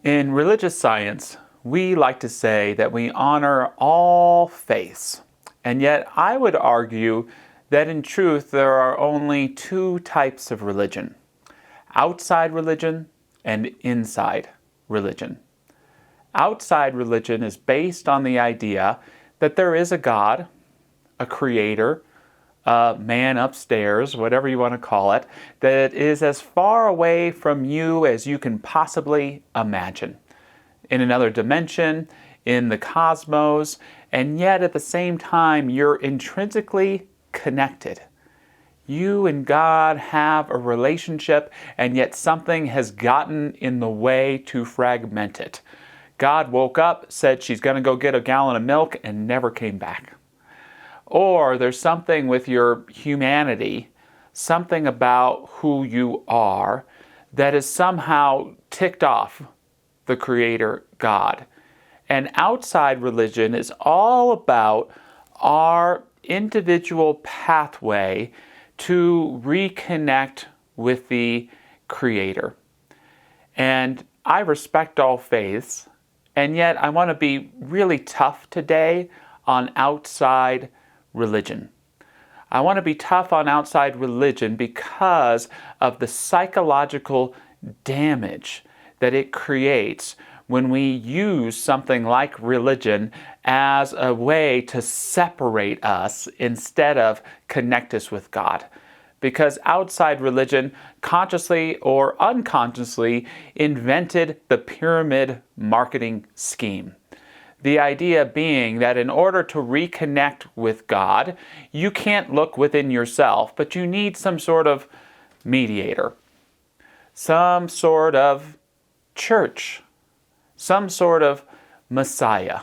In religious science, we like to say that we honor all faiths. And yet, I would argue that in truth, there are only two types of religion: outside religion and inside religion. Outside religion is based on the idea that there is a God, a creator, a man upstairs, whatever you want to call it, that is as far away from you as you can possibly imagine, in another dimension, in the cosmos, and yet at the same time, you're intrinsically connected. You and God have a relationship, and yet something has gotten in the way to fragment it. God woke up, said she's going to go get a gallon of milk, and never came back. Or there's something with your humanity, something about who you are, that is somehow ticked off the Creator God. And outside religion is all about our individual pathway to reconnect with the Creator. And I respect all faiths, and yet I want to be really tough today on outside religion. I want to be tough on outside religion because of the psychological damage that it creates when we use something like religion as a way to separate us instead of connect us with God. Because outside religion, consciously or unconsciously, invented the pyramid marketing scheme. The idea being that in order to reconnect with God, you can't look within yourself, but you need some sort of mediator, some sort of church, some sort of Messiah,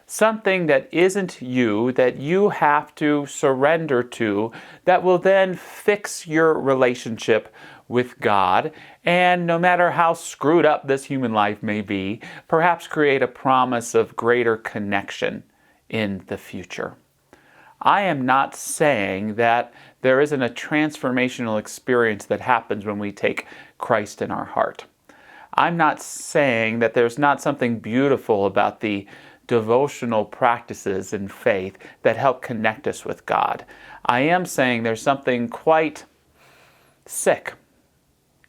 something that isn't you, that you have to surrender to, that will then fix your relationship with God, and no matter how screwed up this human life may be, perhaps create a promise of greater connection in the future. I am not saying that there isn't a transformational experience that happens when we take Christ in our heart. I'm not saying that there's not something beautiful about the devotional practices in faith that help connect us with God. I am saying there's something quite sick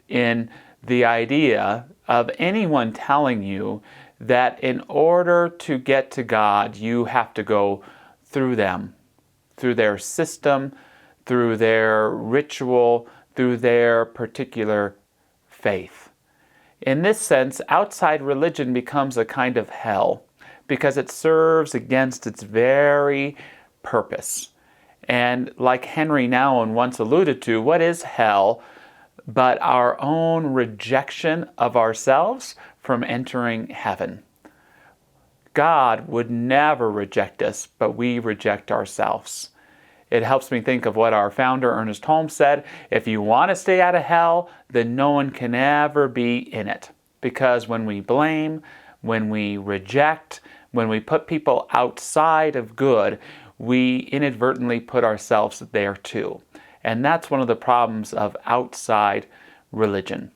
in the idea of anyone telling you that in order to get to God, you have to go through them, through their system, through their ritual, through their particular faith. In this sense, outside religion becomes a kind of hell because it serves against its very purpose. And like Henry Nouwen once alluded to, what is hell but our own rejection of ourselves from entering heaven? God would never reject us, but we reject ourselves. It helps me think of what our founder, Ernest Holmes, said: if you want to stay out of hell, then no one can ever be in it. Because when we blame, when we reject, when we put people outside of good, we inadvertently put ourselves there too. And that's one of the problems of outside religion.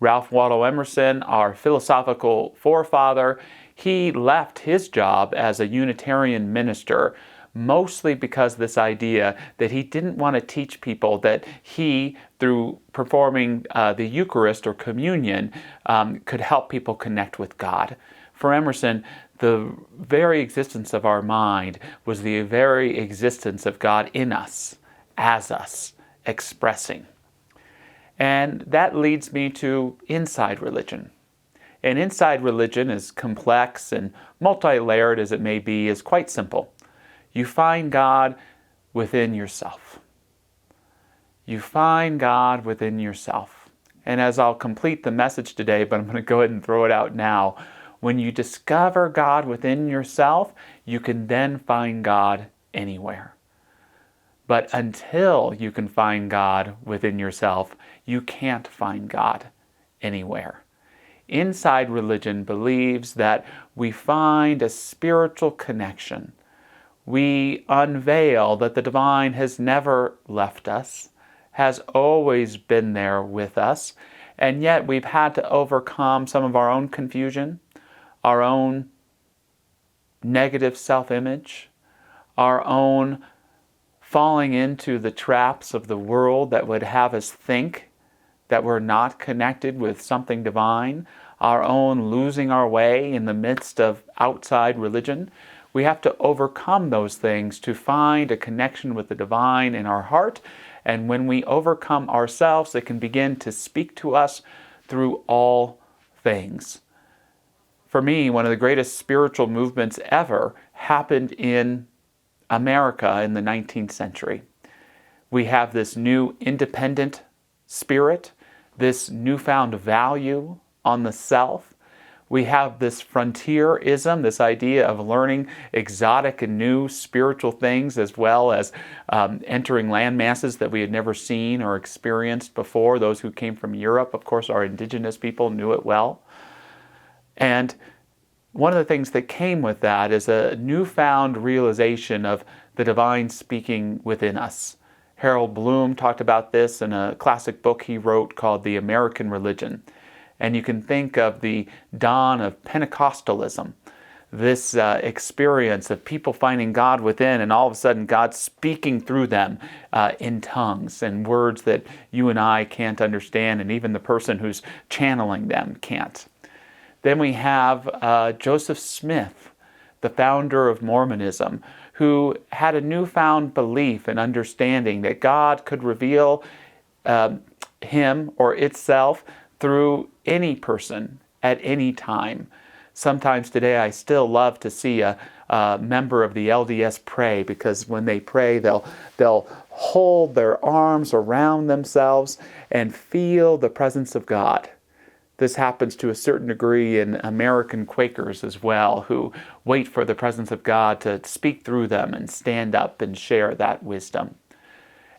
Ralph Waldo Emerson, our philosophical forefather, he left his job as a Unitarian minister mostly because of this idea that he didn't want to teach people that he, through performing the Eucharist or communion, could help people connect with God. For Emerson, the very existence of our mind was the very existence of God in us, as us, expressing. And that leads me to inside religion. And inside religion, as complex and multi-layered as it may be, is quite simple. You find God within yourself. You find God within yourself. And as I'll complete the message today, but I'm going to go ahead and throw it out now, when you discover God within yourself, you can then find God anywhere. But until you can find God within yourself, you can't find God anywhere. Inside religion believes that we find a spiritual connection. We unveil that the divine has never left us, has always been there with us, And yet we've had to overcome some of our own confusion, our own negative self-image, our own falling into the traps of the world that would have us think that we're not connected with something divine, our own losing our way in the midst of outside religion. We have to overcome those things to find a connection with the divine in our heart. And when we overcome ourselves, it can begin to speak to us through all things. For me, one of the greatest spiritual movements ever happened in America in the 19th century. We have this new independent spirit, this newfound value on the self. We have this frontierism, this idea of learning exotic and new spiritual things, as well as entering land masses that we had never seen or experienced before. Those who came from Europe, of course, our indigenous people knew it well. And one of the things that came with that is a newfound realization of the divine speaking within us. Harold Bloom talked about this in a classic book he wrote called The American Religion. And you can think of the dawn of Pentecostalism, this experience of people finding God within, and all of a sudden God speaking through them in tongues and words that you and I can't understand, and even the person who's channeling them can't. Then we have Joseph Smith, the founder of Mormonism, who had a newfound belief and understanding that God could reveal him or itself through any person at any time. Sometimes today I still love to see a member of the LDS pray, because when they pray they'll hold their arms around themselves and feel the presence of God. This happens to a certain degree in American Quakers as well, who wait for the presence of God to speak through them and stand up and share that wisdom.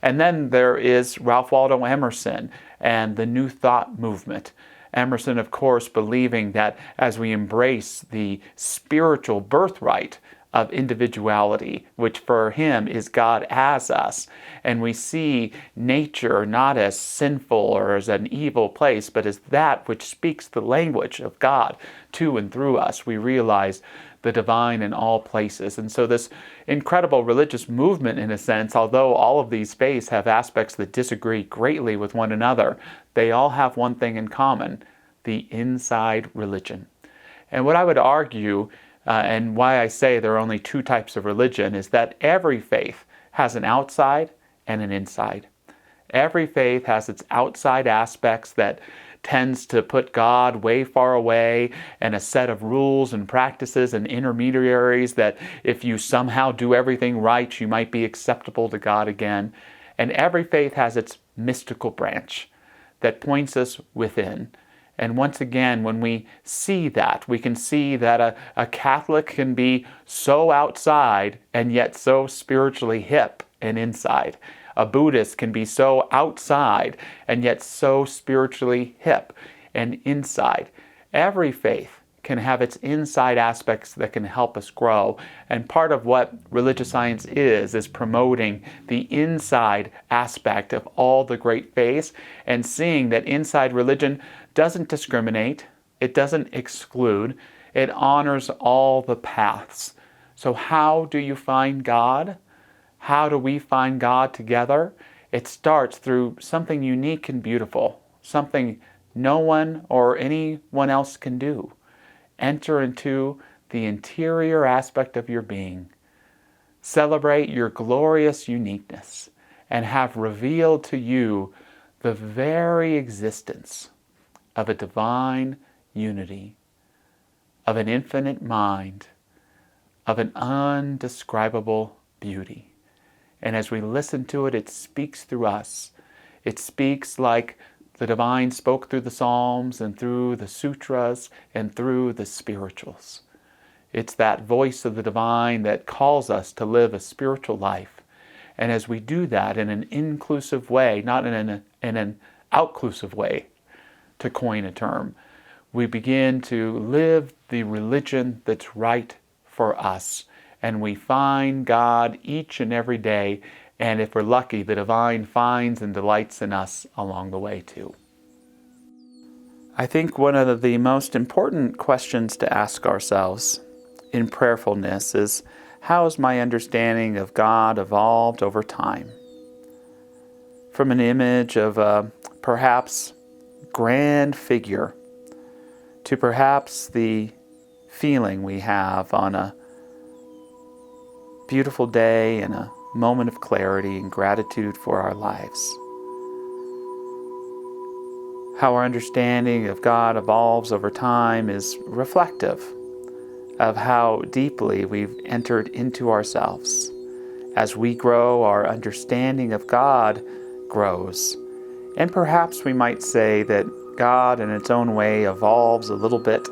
And then there is Ralph Waldo Emerson and the New Thought movement. Emerson, of course, believing that as we embrace the spiritual birthright of individuality, which for him is God as us, and we see nature not as sinful or as an evil place, but as that which speaks the language of God to and through us, we realize the divine in all places. And so this incredible religious movement, in a sense, although all of these faiths have aspects that disagree greatly with one another, they all have one thing in common: the inside religion. And what I would argue, and why I say there are only two types of religion, is that every faith has an outside and an inside. Every faith has its outside aspects that tends to put God way far away, and a set of rules and practices and intermediaries that if you somehow do everything right, you might be acceptable to God again. And every faith has its mystical branch that points us within. And once again, when we see that, we can see that a Catholic can be so outside and yet so spiritually hip and inside. A Buddhist can be so outside and yet so spiritually hip and inside. Every faith can have its inside aspects that can help us grow. And part of what religious science is promoting the inside aspect of all the great faiths, and seeing that inside religion doesn't discriminate, it doesn't exclude, it honors all the paths. So how do you find God? How do we find God together? It starts through something unique and beautiful, something no one or anyone else can do. Enter into the interior aspect of your being. Celebrate your glorious uniqueness and have revealed to you the very existence of a divine unity, of an infinite mind, of an undescribable beauty. And as we listen to it, it speaks through us. It speaks like the divine spoke through the Psalms and through the sutras and through the spirituals. It's that voice of the divine that calls us to live a spiritual life. And as we do that in an inclusive way, not in an outclusive way, to coin a term, we begin to live the religion that's right for us. And we find God each and every day. And if we're lucky, the divine finds and delights in us along the way too. I think one of the most important questions to ask ourselves in prayerfulness is, how has my understanding of God evolved over time? From an image of a perhaps grand figure to perhaps the feeling we have on a beautiful day and a moment of clarity and gratitude for our lives. How our understanding of God evolves over time is reflective of how deeply we've entered into ourselves. As we grow, our understanding of God grows. And perhaps we might say that God in its own way evolves a little bit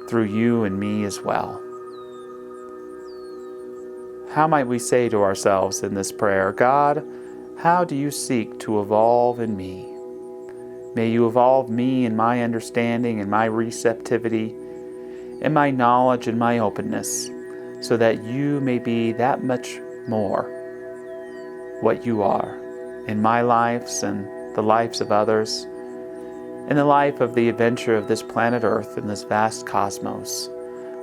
through you and me as well. How might we say to ourselves in this prayer, God, how do you seek to evolve in me? May you evolve me in my understanding and my receptivity and my knowledge and my openness, so that you may be that much more what you are in my lives and the lives of others, in the life of the adventure of this planet Earth and this vast cosmos.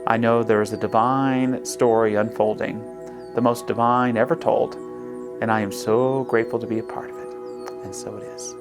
I know there is a divine story unfolding, the most divine ever told, and I am so grateful to be a part of it. And so it is.